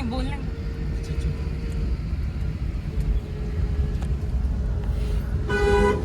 बोलने।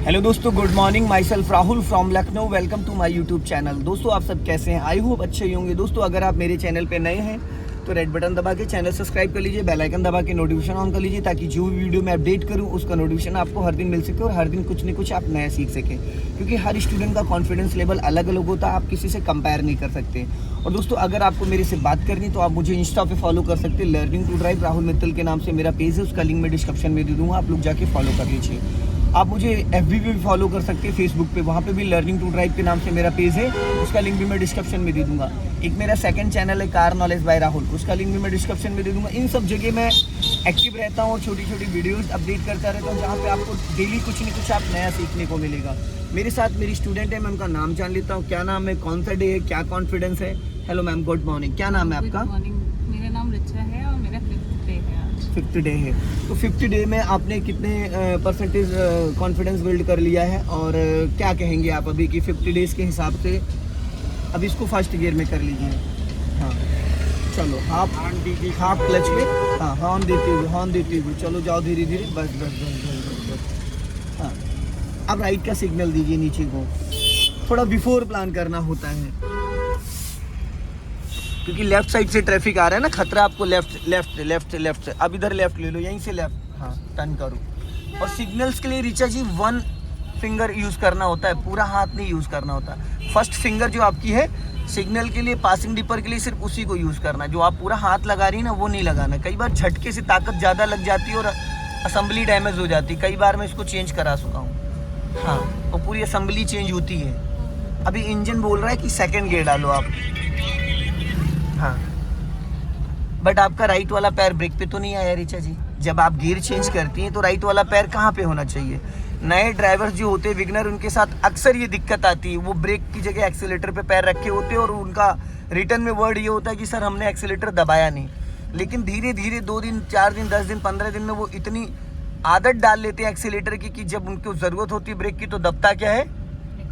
हेलो दोस्तों, good morning. Myself Rahul from Lucknow. Welcome to my YouTube channel. दोस्तों आप सब कैसे हैं? आई होप अच्छे ही होंगे। दोस्तों अगर आप मेरे चैनल पे नए हैं तो रेड बटन दबा के चैनल सब्सक्राइब कर लीजिए, बेल आइकन दबा के नोटिफिकेशन ऑन कर लीजिए, ताकि जो भी वीडियो मैं अपडेट करूं उसका नोटिफिकेशन आपको हर दिन मिल सके और हर दिन कुछ न कुछ आप नया सीख सकें। क्योंकि हर स्टूडेंट का कॉन्फिडेंस लेवल अलग अलग होता है, आप किसी से कंपेयर नहीं कर सकते। और दोस्तों अगर आपको मेरे से बात करनी तो आप मुझे इंस्टा पे फॉलो कर सकते हैं। Learning to drive Rahul Mittal के नाम से मेरा पेज है, उसका लिंक मैं डिस्क्रिप्शन में दे दूँगा, आप लोग जाके फॉलो कर लीजिए। आप मुझे FB पे भी फॉलो कर सकते हैं, फेसबुक पे, वहाँ पे भी लर्निंग टू ड्राइव के नाम से मेरा पेज है, उसका लिंक भी मैं डिस्क्रिप्शन में दे दूंगा। एक मेरा सेकंड चैनल है कार नॉलेज बाय राहुल, उसका लिंक भी मैं डिस्क्रिप्शन में दे दूंगा। इन सब जगह मैं एक्टिव रहता हूँ और छोटी छोटी वीडियोस अपडेट करता रहता हूँ, जहाँ पे आपको डेली कुछ न कुछ आप नया सीखने को मिलेगा। मेरे साथ मेरी स्टूडेंट है, मैं उनका नाम जान लेता हूँ। क्या नाम है, कौन सा डे है, क्या कॉन्फिडेंस है? Hello ma'am, good morning. क्या नाम है आपका? गुड मॉर्निंग, मेरा नाम रिचा है और मेरा 5th डे है आज। 5th डे है। तो 5th डे में आपने कितने परसेंटेज कॉन्फिडेंस बिल्ड कर लिया है, और क्या कहेंगे आप अभी कि 50 डेज के हिसाब से? अब इसको फर्स्ट गियर में कर लीजिए। हाँ चलो, हाफ क्लच पे, हाँ हॉर्न देते हुए चलो, जाओ धीरे धीरे, बस बस बस बस बस बस। हाँ अब राइट का सिग्नल दीजिए नीचे को, थोड़ा बिफोर प्लान करना होता है, क्योंकि लेफ्ट साइड से ट्रैफिक आ रहा है ना, खतरा आपको लेफ्ट लेफ्ट लेफ्ट लेफ्ट से। अब इधर लेफ्ट ले लो, यहीं से लेफ्ट, हाँ टर्न करो। और सिग्नल्स के लिए रिचा जी 1 फिंगर यूज़ करना होता है, पूरा हाथ नहीं यूज़ करना होता। फर्स्ट फिंगर जो आपकी है सिग्नल के लिए, पासिंग डिपर के लिए, सिर्फ उसी को यूज़ करना है। जो आप पूरा हाथ लगा रही है ना, वो नहीं लगाना। कई बार झटके से ताकत ज़्यादा लग जाती है और असम्बली डैमेज हो जाती है। कई बार मैं इसको चेंज करा चुका हूँ। हाँ, तो पूरी असम्बली चेंज होती है। अभी इंजन बोल रहा है कि सेकेंड गियर डालो आप। हाँ, बट आपका राइट वाला पैर ब्रेक पे तो नहीं आया रिचा जी। जब आप गियर चेंज करती हैं तो राइट वाला पैर कहाँ पे होना चाहिए? नए ड्राइवर्स जो होते हैं विगनर, उनके साथ अक्सर ये दिक्कत आती है। वो ब्रेक की जगह एक्सीलेटर पे पैर रखे होते हैं और उनका रिटर्न में वर्ड ये होता है कि सर हमने एक्सीलेटर दबाया नहीं। लेकिन धीरे धीरे 2 दिन, 4 दिन, 10 दिन, 15 दिन में वो इतनी आदत डाल लेते हैं एक्सीलेटर की कि जब उनको ज़रूरत होती है ब्रेक की तो दबता क्या है?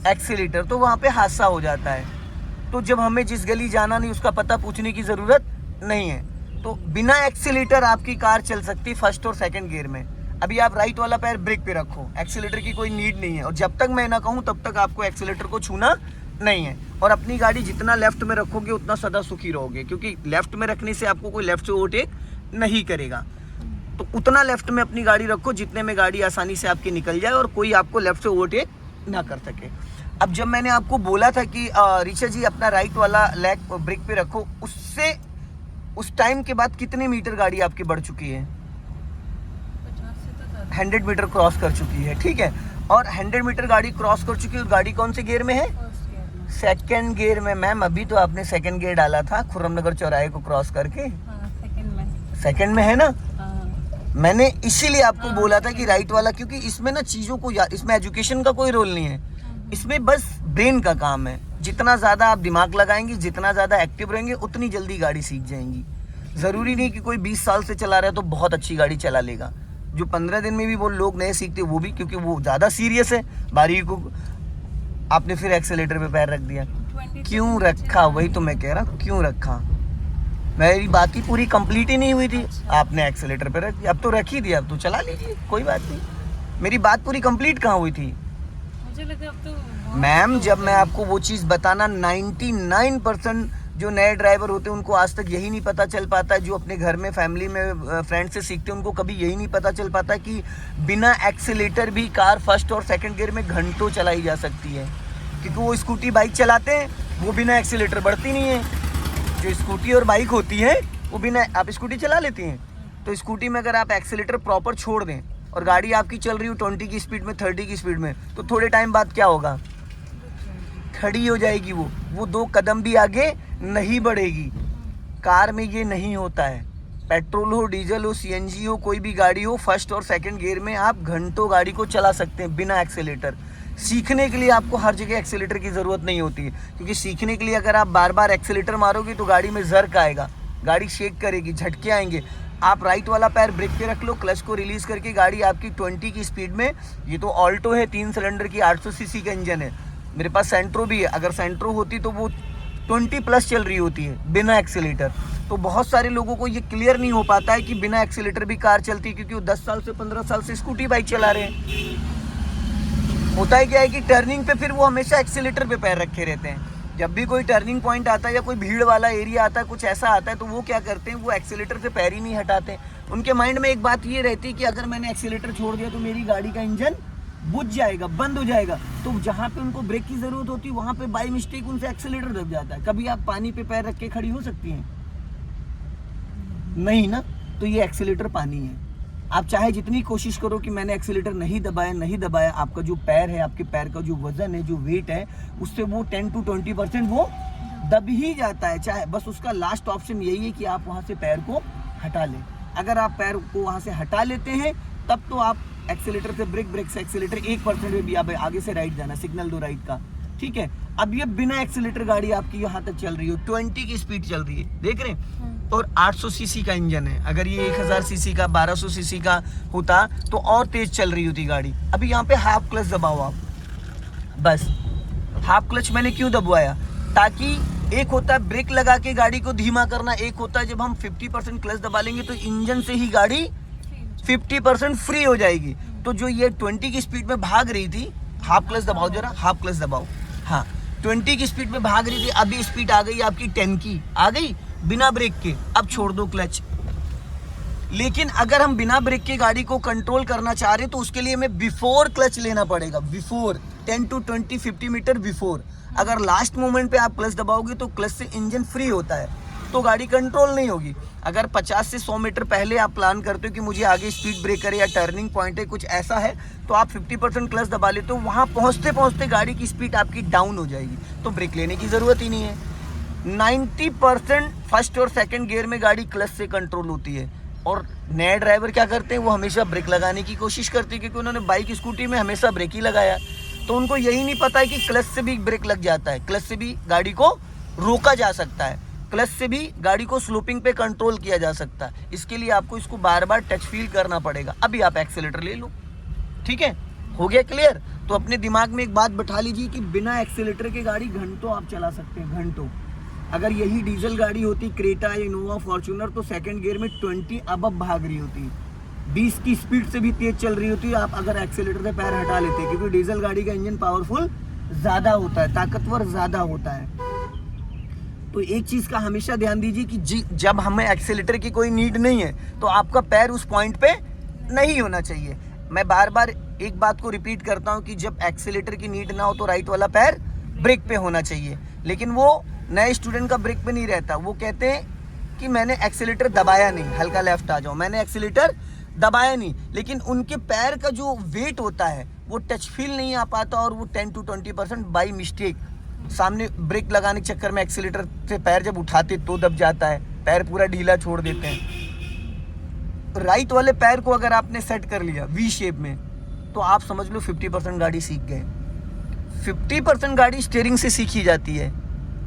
एक्सीलेटर। तो वहाँ पे हादसा हो जाता है। तो जब हमें जिस गली जाना नहीं उसका पता पूछने की ज़रूरत नहीं है। तो बिना एक्सीलेटर आपकी कार चल सकती है फर्स्ट और सेकंड गियर में। अभी आप राइट वाला पैर ब्रेक पे रखो, एक्सीलेटर की कोई नीड नहीं है। और जब तक मैं ना कहूँ तब तक आपको एक्सीलेटर को छूना नहीं है। और अपनी गाड़ी जितना लेफ्ट में रखोगे उतना सदा सुखी रहोगे, क्योंकि लेफ्ट में रखने से आपको कोई लेफ्ट से ओवरटेक नहीं करेगा। तो उतना लेफ्ट में अपनी गाड़ी रखो जितने में गाड़ी आसानी से आपकी निकल जाए और कोई आपको लेफ्ट से ओवरटेक ना कर सके। अब जब मैंने आपको बोला था कि रिचा जी अपना राइट वाला लेग ब्रेक पे रखो, उससे उस टाइम के बाद कितने मीटर गाड़ी आपकी बढ़ चुकी है? 100 मीटर क्रॉस कर चुकी है, ठीक है। और 100 मीटर गाड़ी क्रॉस कर चुकी है। गाड़ी कौन से गियर में है? सेकंड गियर में। मैम अभी तो आपने सेकंड गियर डाला था खुर्रमनगर चौराहे को क्रॉस करके। सेकंड में है ना? मैंने इसीलिए आपको बोला था कि राइट वाला, क्योंकि इसमें ना चीज़ों को इसमें एजुकेशन का कोई रोल नहीं है, इसमें बस ब्रेन का काम है। जितना ज़्यादा आप दिमाग लगाएंगे, जितना ज़्यादा एक्टिव रहेंगे, उतनी जल्दी गाड़ी सीख जाएंगी। ज़रूरी नहीं कि कोई 20 साल से चला रहा है तो बहुत अच्छी गाड़ी चला लेगा। जो 15 दिन में भी वो लोग नए सीखते, वो भी क्योंकि वो ज़्यादा सीरियस है। बारी को आपने फिर एक्सीलेटर पे पैर रख दिया, क्यों रखा? वही तो मैं कह रहा हूँ, क्यों रखा? मेरी बात ही पूरी कंप्लीट ही नहीं हुई थी। आपने एक्सीलेटर पे रख दिया, अब तो रख ही दिया, अब तो चला लीजिए, कोई बात नहीं। मेरी बात पूरी कंप्लीट कहाँ हुई थी? मुझे लगा अब तो मैम, जब मैं आपको वो चीज़ बताना, 99% जो नए ड्राइवर होते हैं उनको आज तक यही नहीं पता चल पाता है। जो अपने घर में, फैमिली में, फ्रेंड से सीखते हैं, उनको कभी यही नहीं पता चल पाता कि बिना एक्सीलेटर भी कार फर्स्ट और सेकंड गियर में घंटों चलाई जा सकती है। क्योंकि वो स्कूटी बाइक चलाते हैं, वो बिना एक्सीलेटर बढ़ती नहीं है। जो स्कूटी और बाइक होती है वो बिना, आप स्कूटी चला लेती हैं तो स्कूटी में अगर आप एक्सीलेटर प्रॉपर छोड़ दें और गाड़ी आपकी चल रही हो 20 की स्पीड में, 30 की स्पीड में, तो थोड़े टाइम बाद क्या होगा? खड़ी हो जाएगी। वो 2 कदम भी आगे नहीं बढ़ेगी। कार में ये नहीं होता है। पेट्रोल हो, डीजल हो, CNG हो, कोई भी गाड़ी हो, फर्स्ट और सेकंड गियर में आप घंटों गाड़ी को चला सकते हैं बिना एक्सीलेटर। सीखने के लिए आपको हर जगह एक्सीलेटर की ज़रूरत नहीं होती है, क्योंकि सीखने के लिए अगर आप बार बार एक्सीलेटर मारोगे तो गाड़ी में जर्क आएगा, गाड़ी शेक करेगी, झटके आएंगे। आप राइट वाला पैर ब्रेक पे रख लो, क्लच को रिलीज़ करके गाड़ी आपकी 20 की स्पीड में, ये तो ऑल्टो है, 3 सिलेंडर की 800 सीसी का इंजन है। मेरे पास सेंट्रो भी है, अगर सेंट्रो होती तो वो 20 प्लस चल रही होती है बिना एक्सीलेटर। तो बहुत सारे लोगों को ये क्लियर नहीं हो पाता है कि बिना एक्सीलेटर भी कार चलती है, क्योंकि वो 10 साल से 15 साल से स्कूटी बाइक चला रहे हैं। होता है क्या है कि टर्निंग पे फिर वो हमेशा एक्सीलेटर पे पैर रखे रहते हैं। जब भी कोई टर्निंग पॉइंट आता है या कोई भीड़ वाला एरिया आता है, कुछ ऐसा आता है, तो वो क्या करते हैं, वो एक्सीलेटर से पैर ही नहीं हटाते। उनके माइंड में एक बात ये रहती है कि अगर मैंने एक्सीलेटर छोड़ दिया तो मेरी गाड़ी का इंजन बुझ जाएगा, बंद हो जाएगा। तो जहाँ पे उनको ब्रेक की जरूरत होती है वहाँ पे बाई मिस्टेक उनसे एक्सीलेटर दब जाता है। कभी आप पानी पे पैर रख के खड़ी हो सकती हैं? नहीं ना। तो ये एक्सीलेटर पानी है। आप चाहे जितनी कोशिश करो कि मैंने एक्सीलेटर नहीं दबाया, आपका जो पैर है, आपके पैर का जो वजन है, जो वेट है, उससे वो 10 to 20% वो दब ही जाता है। चाहे बस उसका लास्ट ऑप्शन यही है कि आप वहाँ से पैर को हटा लें। अगर आप पैर को वहाँ से हटा लेते हैं तब तो आप एक्सीलेटर से ब्रेक से एक्सीलेटर 1% में भी आप आगे से राइट जाना, सिग्नल दो राइट का, ठीक है। अब ये बिना एक्सीलेटर गाड़ी आपकी यहाँ तक चल रही हो, 20 की स्पीड चल रही है, देख रहे हैं, और 800 सीसी का इंजन है। अगर ये 1000 सीसी का, 1200 सीसी का होता तो और तेज चल रही होती गाड़ी। अभी यहाँ पे हाफ क्लच दबाओ आप, बस हाफ क्लच मैंने क्यों दबवाया, ताकि एक होता है ब्रेक लगा के गाड़ी को धीमा करना, एक होता है जब हम 50% क्लच दबा लेंगे तो इंजन से ही गाड़ी 50% फ्री हो जाएगी। तो जो ये 20 की स्पीड में भाग रही थी, हाफ क्लच दबाओ जरा, हाफ क्लच दबाओ, हाँ, 20 की स्पीड में भाग रही थी, अभी स्पीड आ गई आपकी 10 की, आ गई बिना ब्रेक के। अब छोड़ दो क्लच। लेकिन अगर हम बिना ब्रेक के गाड़ी को कंट्रोल करना चाह रहे हैं तो उसके लिए हमें बिफोर क्लच लेना पड़ेगा, बिफोर 10 to 20 50 मीटर बिफोर। अगर लास्ट मोमेंट पे आप क्लच दबाओगे तो क्लच से इंजन फ्री होता है, तो गाड़ी कंट्रोल नहीं होगी। अगर 50 से 100 मीटर पहले आप प्लान करते हो कि मुझे आगे स्पीड ब्रेकर या टर्निंग पॉइंट है, कुछ ऐसा है, तो आप 50% क्लच दबा लेते हो, वहाँ पहुँचते पहुँचते गाड़ी की स्पीड आपकी डाउन हो जाएगी, तो ब्रेक लेने की ज़रूरत ही नहीं है। 90% फर्स्ट और सेकंड गियर में गाड़ी क्लच से कंट्रोल होती है। और नए ड्राइवर क्या करते हैं, वो हमेशा ब्रेक लगाने की कोशिश करते हैं, क्योंकि उन्होंने बाइक स्कूटी में हमेशा ब्रेक ही लगाया, तो उनको यही नहीं पता है कि क्लच से भी ब्रेक लग जाता है, क्लच से भी गाड़ी को रोका जा सकता है, क्लच से भी गाड़ी को स्लोपिंग पे कंट्रोल किया जा सकता है। इसके लिए आपको इसको बार बार टच फील करना पड़ेगा। अभी आप एक्सीलेटर ले लो, ठीक है, हो गया क्लियर। तो अपने दिमाग में एक बात बैठा लीजिए कि बिना एक्सीलेटर के गाड़ी घंटों आप चला सकते हैं, घंटों। अगर यही डीजल गाड़ी होती, क्रेटा या इनोवा फॉर्च्यूनर, तो सेकंड गियर में 20 अबव भाग रही होती, 20 की स्पीड से भी तेज चल रही होती, आप अगर एक्सीलेटर से पैर हटा लेते, क्योंकि डीजल गाड़ी का इंजन पावरफुल ज़्यादा होता है, ताकतवर ज़्यादा होता है। तो एक चीज़ का हमेशा ध्यान दीजिए कि जब हमें एक्सीलेटर की कोई नीड नहीं है तो आपका पैर उस पॉइंट पे नहीं होना चाहिए। मैं बार बार एक बात को रिपीट करता हूँ कि जब एक्सीलेटर की नीड ना हो तो राइट वाला पैर ब्रेक पे होना चाहिए। लेकिन वो नए स्टूडेंट का ब्रेक पे नहीं रहता, वो कहते हैं कि मैंने एक्सीलेटर दबाया नहीं, हल्का लेफ्ट आ जाओ, मैंने एक्सीलेटर दबाया नहीं, लेकिन उनके पैर का जो वेट होता है वो टच फील नहीं आ पाता, और वो 10 to 20% बाई मिस्टेक सामने ब्रेक लगाने के चक्कर में एक्सीलेटर से पैर जब उठाते तो दब जाता है, पैर पूरा ढीला छोड़ देते हैं। राइट वाले पैर को अगर आपने सेट कर लिया वी शेप में, तो आप समझ लो 50% गाड़ी सीख गए। 50% गाड़ी स्टीयरिंग से सीखी जाती है।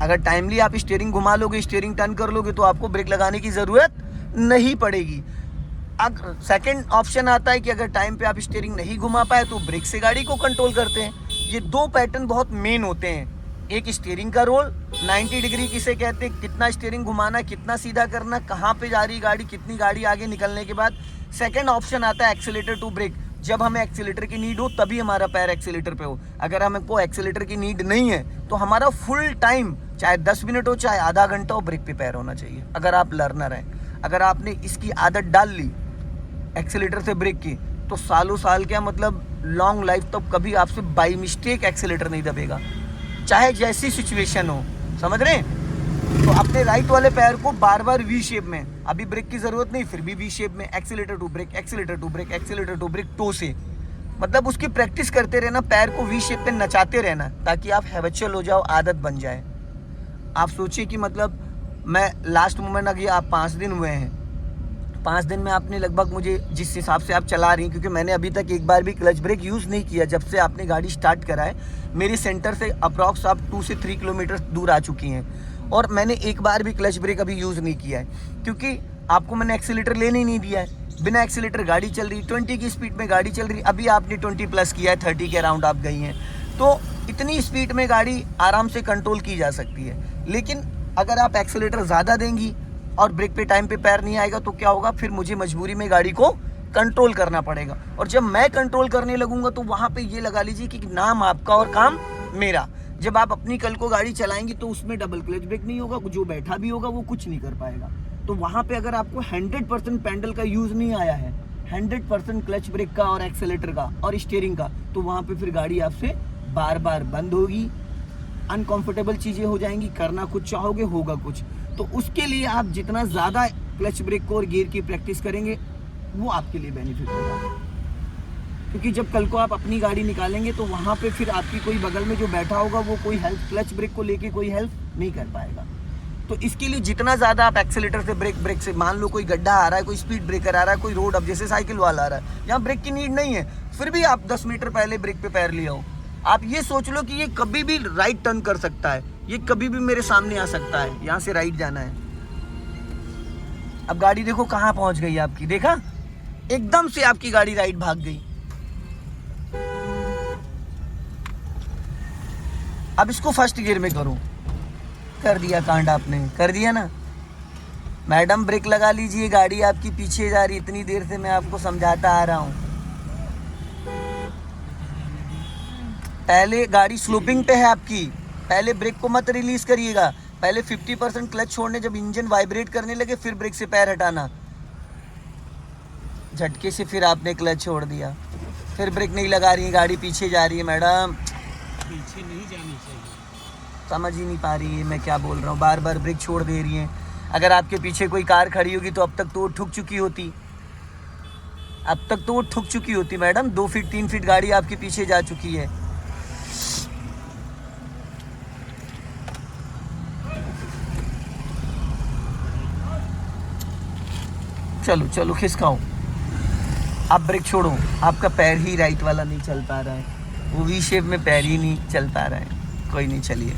अगर टाइमली आप स्टीयरिंग घुमा लोगे, स्टीयरिंग टर्न कर लोगे, तो आपको ब्रेक लगाने की ज़रूरत नहीं पड़ेगी। अगर सेकंड ऑप्शन आता है कि अगर टाइम पे आप स्टीयरिंग नहीं घुमा पाए तो ब्रेक से गाड़ी को कंट्रोल करते हैं। ये दो पैटर्न बहुत मेन होते हैं। एक स्टीयरिंग का रोल, 90 डिग्री किसे कहते हैं, कितना स्टीयरिंग घुमाना, कितना सीधा करना, कहाँ पे जा रही गाड़ी, कितनी गाड़ी आगे निकलने के बाद। सेकंड ऑप्शन आता है एक्सीलेटर टू ब्रेक, जब हमें एक्सीलेटर की नीड हो तभी हमारा पैर एक्सीलेटर पे हो। अगर हमको एक्सीलेटर की नीड नहीं है तो हमारा फुल टाइम, चाहे 10 मिनट हो चाहे आधा घंटा हो, ब्रेक पे पैर होना चाहिए। अगर आप लर्नर हैं, अगर आपने इसकी आदत डाल ली एक्सीलेटर से ब्रेक की, तो सालों साल क्या मतलब लॉन्ग लाइफ तक कभी आपसे बाई मिस्टेक एक्सीलेटर नहीं दबेगा, चाहे जैसी सिचुएशन हो, समझ रहे हैं। तो अपने राइट वाले पैर को बार बार वी शेप में, अभी ब्रेक की जरूरत नहीं फिर भी वी शेप में, accelerator to brake, accelerator to brake, accelerator to brake, toe से, मतलब उसकी प्रैक्टिस करते रहना, पैर को वी शेप में नचाते रहना, ताकि आप हैबिचुअल हो जाओ, आदत बन जाए। आप सोचिए कि मतलब मैं लास्ट मोमेंट आ गया, आप 5 दिन हुए हैं, 5 दिन में आपने लगभग, मुझे जिस हिसाब से आप चला रही हैं, क्योंकि मैंने अभी तक एक बार भी क्लच ब्रेक यूज़ नहीं किया जब से आपने गाड़ी स्टार्ट करा है, मेरी सेंटर से अप्रॉक्स आप 2 से 3 किलोमीटर दूर आ चुकी हैं, और मैंने एक बार भी क्लच ब्रेक अभी यूज़ नहीं किया है, क्योंकि आपको मैंने एक्सीलेटर लेने नहीं दिया है। बिना एक्सीलेटर गाड़ी चल रही, 20 की स्पीड में गाड़ी चल रही, अभी आपने 20 प्लस किया है, 30 के अराउंड आप गई हैं, तो इतनी स्पीड में गाड़ी आराम से कंट्रोल की जा सकती है। लेकिन अगर आप एक्सीलेटर ज़्यादा देंगी और ब्रेक पे टाइम पे पैर नहीं आएगा तो क्या होगा, फिर मुझे मजबूरी में गाड़ी को कंट्रोल करना पड़ेगा। और जब मैं कंट्रोल करने लगूंगा तो वहाँ पे ये लगा लीजिए कि नाम आपका और काम मेरा। जब आप अपनी कल को गाड़ी चलाएंगे तो उसमें डबल क्लच ब्रेक नहीं होगा, जो बैठा भी होगा वो कुछ नहीं कर पाएगा। तो वहाँ पे अगर आपको 100% पैडल का यूज़ नहीं आया है, 100% क्लच ब्रेक का और एक्सेलेटर का और स्टीयरिंग का, तो वहाँ पे फिर गाड़ी आपसे बार बार बंद होगी, अनकंफर्टेबल चीज़ें हो जाएंगी, करना कुछ चाहोगे होगा कुछ। तो उसके लिए आप जितना ज़्यादा क्लच ब्रेक को और गियर की प्रैक्टिस करेंगे वो आपके लिए बेनिफिट होगा। क्योंकि जब कल को आप अपनी गाड़ी निकालेंगे तो वहाँ पे फिर आपकी कोई बगल में जो बैठा होगा वो कोई हेल्प, क्लच ब्रेक को लेके कोई हेल्प नहीं कर पाएगा। तो इसके लिए जितना ज़्यादा आप एक्सेलेटर से ब्रेक से, मान लो कोई गड्ढा आ रहा है, कोई स्पीड ब्रेकर आ रहा है, कोई रोड, अब जैसे साइकिल वाला आ रहा है जहाँ ब्रेक की नीड नहीं है, फिर भी आप 10 मीटर पहले ब्रेक पे पैर लिया हो, आप ये सोच लो कि ये कभी भी राइट टर्न कर सकता है, ये कभी भी मेरे सामने आ सकता है, यहाँ से राइट जाना है। अब गाड़ी देखो कहाँ पहुँच गई आपकी, देखा एकदम से आपकी गाड़ी राइट भाग गई। अब इसको फर्स्ट गियर में करो, कर दिया कांड आपने, कर दिया ना। मैडम ब्रेक लगा लीजिए, गाड़ी आपकी पीछे जा रही, इतनी देर से मैं आपको समझाता आ रहा हूँ। पहले गाड़ी स्लोपिंग पे है आपकी, पहले ब्रेक को मत रिलीज करिएगा, पहले 50% क्लच छोड़ने, जब इंजन वाइब्रेट करने लगे फिर ब्रेक से पैर हटाना। झटके से फिर आपने क्लच छोड़ दिया, फिर ब्रेक नहीं लगा रही है, गाड़ी पीछे जा रही है। मैडम पीछे नहीं जानी चाहिए, समझ ही नहीं पा रही है मैं क्या बोल रहा हूँ, बार बार ब्रेक छोड़ दे रही हैं। अगर आपके पीछे कोई कार खड़ी होगी तो अब तक तो वो ठुक चुकी होती, अब तक तो वो ठुक चुकी होती मैडम। 2 फीट 3 फीट गाड़ी आपके पीछे जा चुकी है। चलो चलो खिसकाओ, आप ब्रेक छोड़ो, आपका पैर ही राइट वाला नहीं चल पा रहा है, वो वी शेप में पैर ही नहीं चल पा रहा है। कोई नहीं, चलिए।